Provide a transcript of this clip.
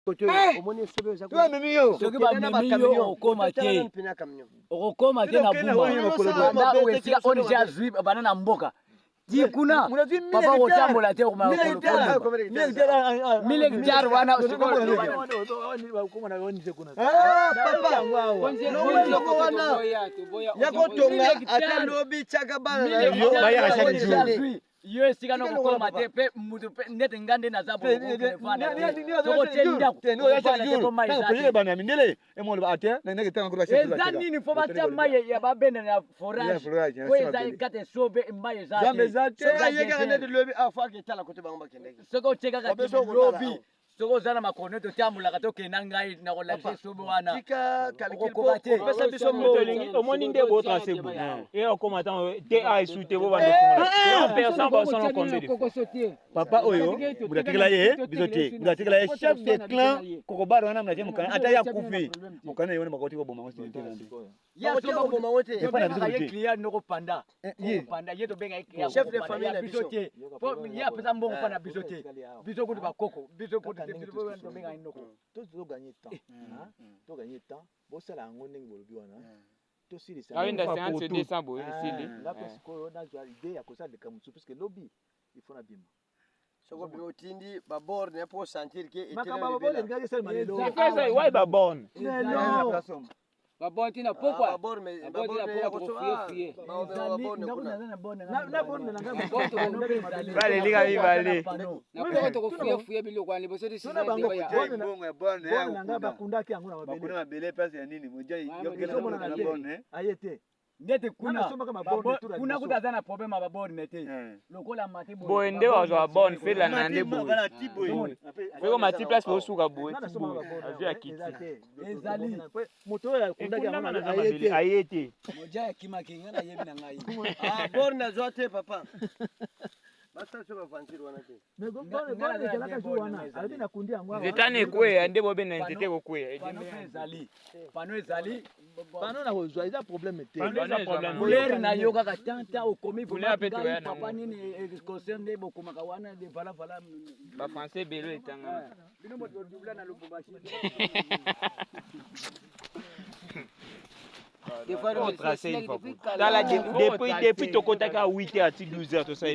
Toi mimi yo. Soki ba mimi yo okoma te. Okoma te na bumba. Na wesika oni ja zui bana na mboka. Tikuna papa kotambola te kuma kolofoni 1000 hectares wana papa yakotonga ata lobi chaka bana yo esika no kokoma te pe mutu pe ndete ngande na zabo soko tenda eza nini fo batia mai ya babende na forage ko eza kate sobe mai soko cheka kati lobi soko zana makoneto tambula katoke nangai na kolakse sobe wana kokoma te pesa biso motolingi omoni nde bo transebu et okoma tan te a souté bo bande fumana personne ba sono kombe papa oyo budatikala ye bizote budatikala ye chef de clan kokobara wana mnaje mukana ata ya kufi mukana yone makoti ko boma ngosi ntende ya so boma wote epana bizote client noko panda panda yeto benga chef de famille bizote po ya pesa mbongo pana bizote bizo kuti bakoko bizo kuti bizo benga inoko to gagner temps to gagner temps bo sala ngo ndenge bolobi wana to silisa awenda 50 200 boye sili la pesiko na zo idée ya kosa de kamusu parce que lobby il faut na bima soko bi otindi ba bord ne po sentir que était makamba ba bord ngaje sel malelo c'est why ba born babonti na pourquoi babor mais babonti na pourquoi fie na borne na ngamba bale liga bibale na pourquoi to fie biloko ani boso de sina bongo ya bonne na ngamba kundaki yango na mabele bakuna mabele pasi ya nini mojai yokela na bonne ayete ndete kuna kutazana problème ba borne nete lokola mate boye nde wazo borne fait la nande boye feko mati place pour suka boye azu ya kiti ezali moto ya kundaki yango na ayete moja ya kimakinga na yebi na ngai borne zote papa basta soba fansiri wana te mais borne kelaka ju wana ali na kundi yango zetane kwe ande bobe na entité ko kwe pano ezali pano na kozwa eza problème te couleur na yo kaka tanta okomi papa nini concerne bokoma ka wana de vala ba français belo etanga bino mo dubla na lubumbashi depuis tokotaka 8h à 12h tout ça